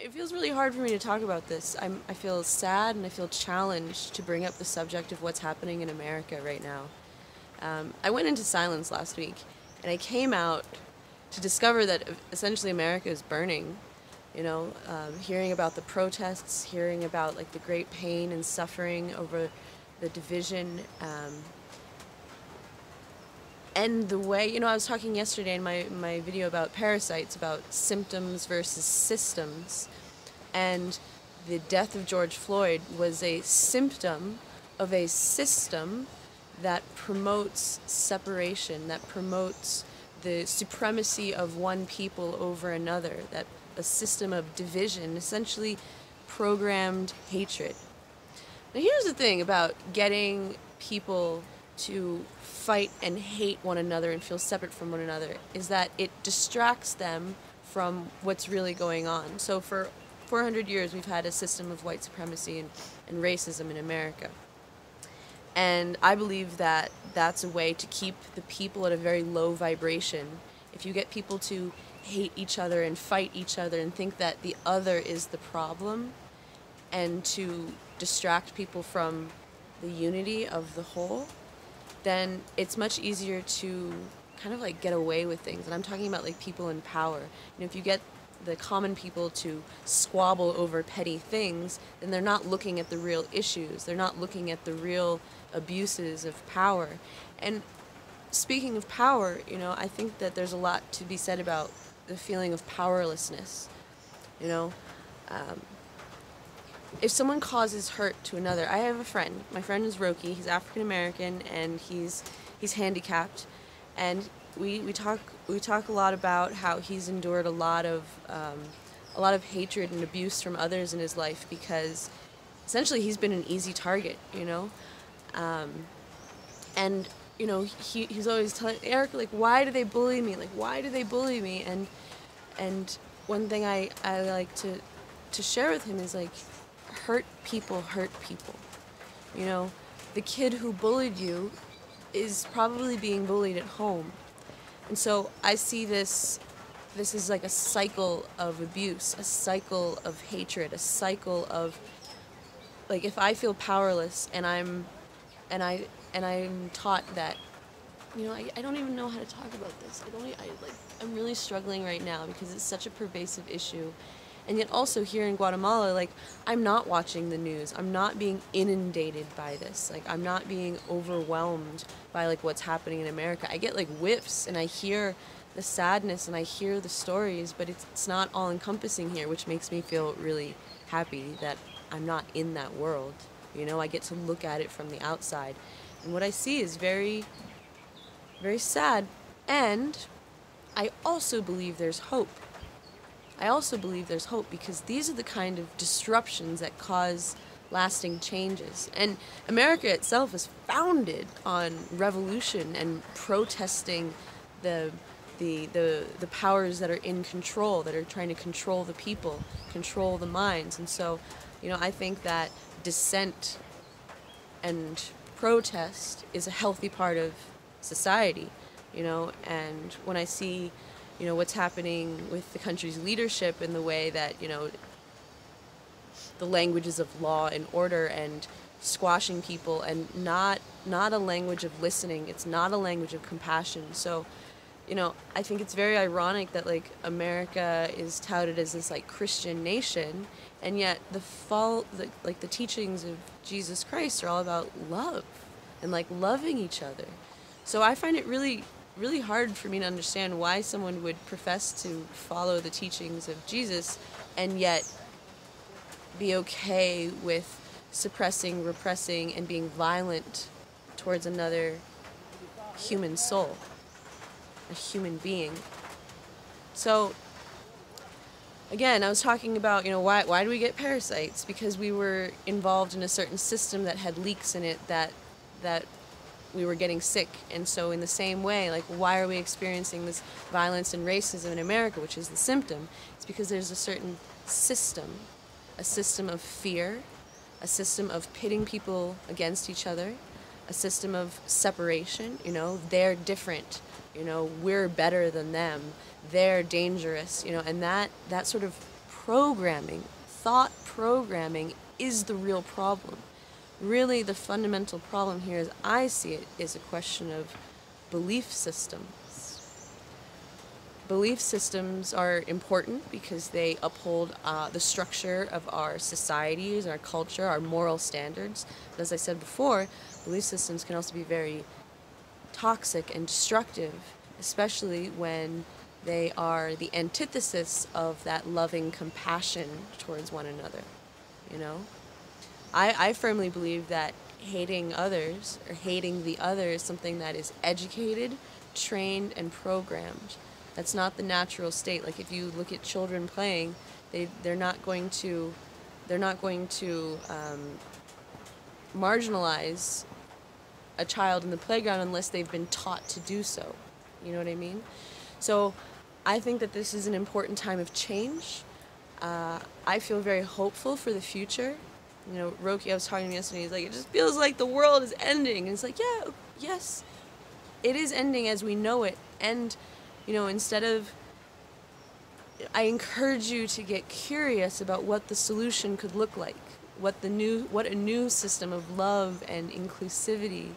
It feels really hard for me to talk about this. I feel sad and I feel challenged to bring up the subject of what's happening in America right now. I went into silence last week, and I came out to discover that essentially America is burning. Hearing about the protests, hearing about like the great pain and suffering over the division, and the way, I was talking yesterday in my video about parasites, about symptoms versus systems, and the death of George Floyd was a symptom of a system that promotes separation, that promotes the supremacy of one people over another, that a system of division, essentially programmed hatred. Now here's the thing about getting people to fight and hate one another and feel separate from one another, is that it distracts them from what's really going on. So for 400 years we've had a system of white supremacy and racism in America. And I believe that that's a way to keep the people at a very low vibration. If you get people to hate each other and fight each other and think that the other is the problem, and to distract people from the unity of the whole, then it's much easier to kind of like get away with things. And I'm talking about like people in power. If you get the common people to squabble over petty things, then they're not looking at the real issues. They're not looking at the real abuses of power. And speaking of power, I think that there's a lot to be said about the feeling of powerlessness. If someone causes hurt to another, I have a friend. My friend is Roki. He's African American and he's handicapped, and we talk a lot about how he's endured a lot of hatred and abuse from others in his life, because essentially he's been an easy target, and he's always telling Eric, like, why do they bully me? Like, why do they bully me? And one thing I like to share with him is like, hurt people hurt people. The kid who bullied you is probably being bullied at home. And so I see this is like a cycle of abuse, a cycle of hatred, a cycle of, like, if I feel powerless and I'm taught that, I don't even know how to talk about this. I'm really struggling right now because it's such a pervasive issue. And yet also here in Guatemala, like, I'm not watching the news. I'm not being inundated by this. Like, I'm not being overwhelmed by, like, what's happening in America. I get, like, whiffs, and I hear the sadness, and I hear the stories, but it's not all-encompassing here, which makes me feel really happy that I'm not in that world. I get to look at it from the outside. And what I see is very, very sad. And I also believe there's hope. Because these are the kind of disruptions that cause lasting changes. And America itself is founded on revolution and protesting the powers that are in control, that are trying to control the people, control the minds. And so, I think that dissent and protest is a healthy part of society, and when I see what's happening with the country's leadership in the way that, the languages of law and order and squashing people, and not a language of listening. It's not a language of compassion. So, I think it's very ironic that, like, America is touted as this, like, Christian nation, and yet the teachings of Jesus Christ are all about love and, like, loving each other. So I find it really, really hard for me to understand why someone would profess to follow the teachings of Jesus and yet be okay with suppressing, repressing, and being violent towards another human soul, a human being. So, again, I was talking about, why do we get parasites? Because we were involved in a certain system that had leaks in it that we were getting sick. And so in the same way, like, why are we experiencing this violence and racism in America, which is the symptom? It's because there's a certain system, a system of fear, a system of pitting people against each other, a system of separation. They're different, we're better than them, they're dangerous, and that sort of programming, thought programming, is the real problem. Really, the fundamental problem here, as I see it, is a question of belief systems. Belief systems are important because they uphold the structure of our societies, our culture, our moral standards. But as I said before, belief systems can also be very toxic and destructive, especially when they are the antithesis of that loving compassion towards one another, you know? I firmly believe that hating others, or hating the other, is something that is educated, trained, and programmed. That's not the natural state. Like, if you look at children playing, they're not going to marginalize a child in the playground unless they've been taught to do so. You know what I mean? So I think that this is an important time of change. I feel very hopeful for the future. You know, Roki, I was talking to him yesterday, he's like, it just feels like the world is ending. And it's like, yeah, yes, it is ending as we know it. And, you know, I encourage you to get curious about what the solution could look like, what a new system of love and inclusivity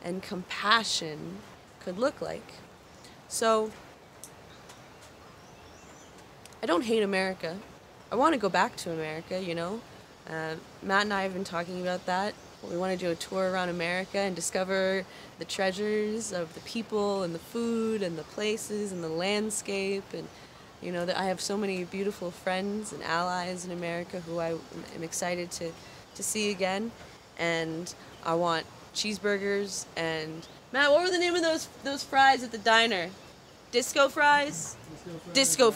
and compassion could look like. So, I don't hate America. I want to go back to America, you know. Matt and I have been talking about that. We want to do a tour around America and discover the treasures of the people and the food and the places and the landscape. And, you know, that I have so many beautiful friends and allies in America who I am excited to see again. And I want cheeseburgers and... Matt, what were the name of those fries at the diner? Disco fries? Disco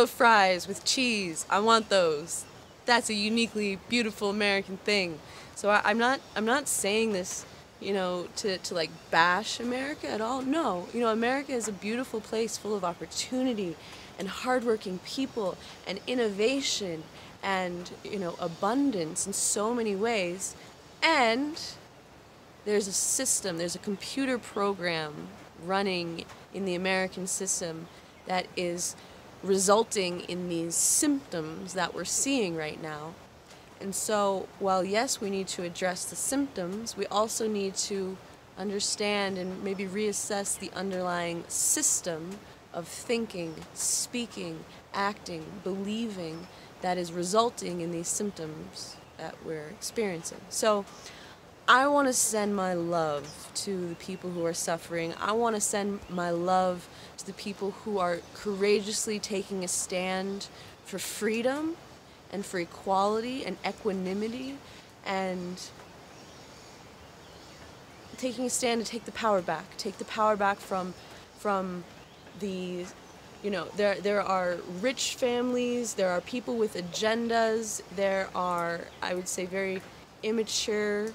fries with cheese. I want those. That's a uniquely beautiful American thing. So I'm not saying this, you know, to like bash America at all. No, you know, America is a beautiful place full of opportunity and hardworking people and innovation and, you know, abundance in so many ways. And there's a system, there's a computer program running in the American system that is resulting in these symptoms that we're seeing right now. And so, while yes, we need to address the symptoms, we also need to understand and maybe reassess the underlying system of thinking, speaking, acting, believing that is resulting in these symptoms that we're experiencing. So, I want to send my love to the people who are suffering. I want to send my love to the people who are courageously taking a stand for freedom and for equality and equanimity and taking a stand to take the power back. Take the power back from the, you know, there are rich families, there are people with agendas, there are, I would say, very immature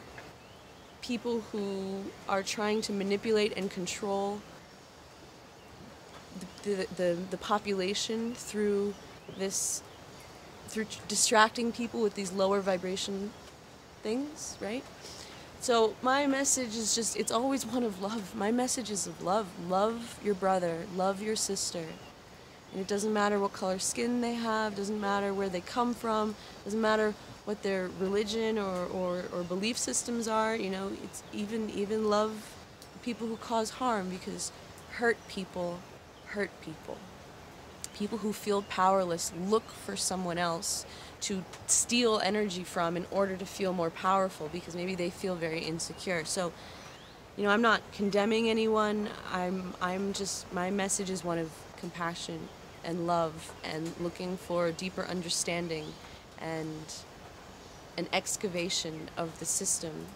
people who are trying to manipulate and control the population through distracting people with these lower vibration things, right? So my message is just, it's always one of love. My message is of love. Love your brother, love your sister. And it doesn't matter what color skin they have, doesn't matter where they come from, doesn't matter what their religion or belief systems are, you know, it's even love people who cause harm, because hurt people hurt people. People who feel powerless look for someone else to steal energy from in order to feel more powerful, because maybe they feel very insecure. So, you know, I'm not condemning anyone. I'm just, my message is one of compassion and love and looking for a deeper understanding and an excavation of the system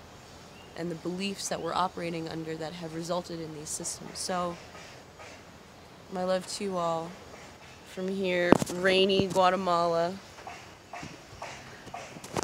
and the beliefs that we're operating under that have resulted in these systems. So, my love to you all from here, rainy Guatemala.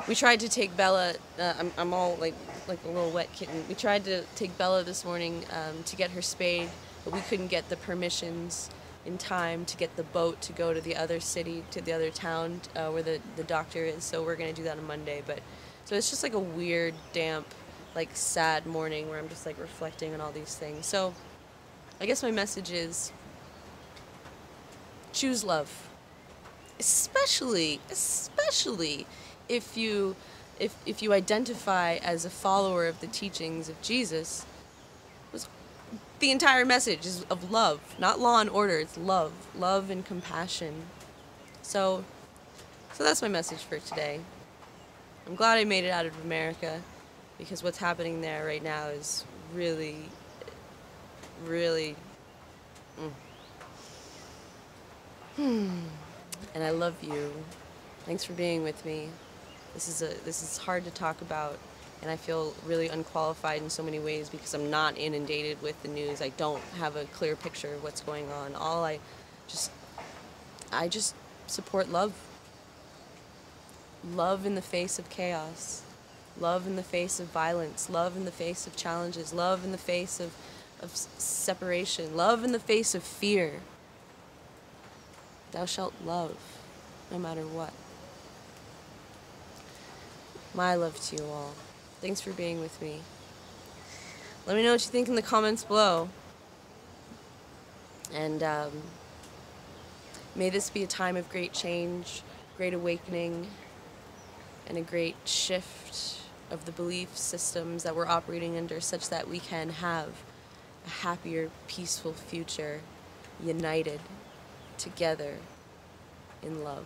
We tried to take Bella, I'm all like a little wet kitten. We tried to take Bella this morning to get her spayed, but we couldn't get the permissions in time to get the boat to go to the other city, to the other town where the doctor is, so we're going to do that on Monday. But so it's just like a weird, damp, like sad morning where I'm just like reflecting on all these things. So I guess my message is choose love. especially if you if you identify as a follower of the teachings of Jesus, was the entire message is of love, not law and order. It's love and compassion. So that's my message for today. I'm glad I made it out of America, because what's happening there right now is really, really. And I love you. Thanks for being with me. This is hard to talk about, and I feel really unqualified in so many ways because I'm not inundated with the news. I don't have a clear picture of what's going on. I just support love. Love in the face of chaos. Love in the face of violence. Love in the face of challenges. Love in the face of separation. Love in the face of fear. Thou shalt love, no matter what. My love to you all. Thanks for being with me. Let me know what you think in the comments below. And may this be a time of great change, great awakening, and a great shift of the belief systems that we're operating under, such that we can have a happier, peaceful future, united, together, in love.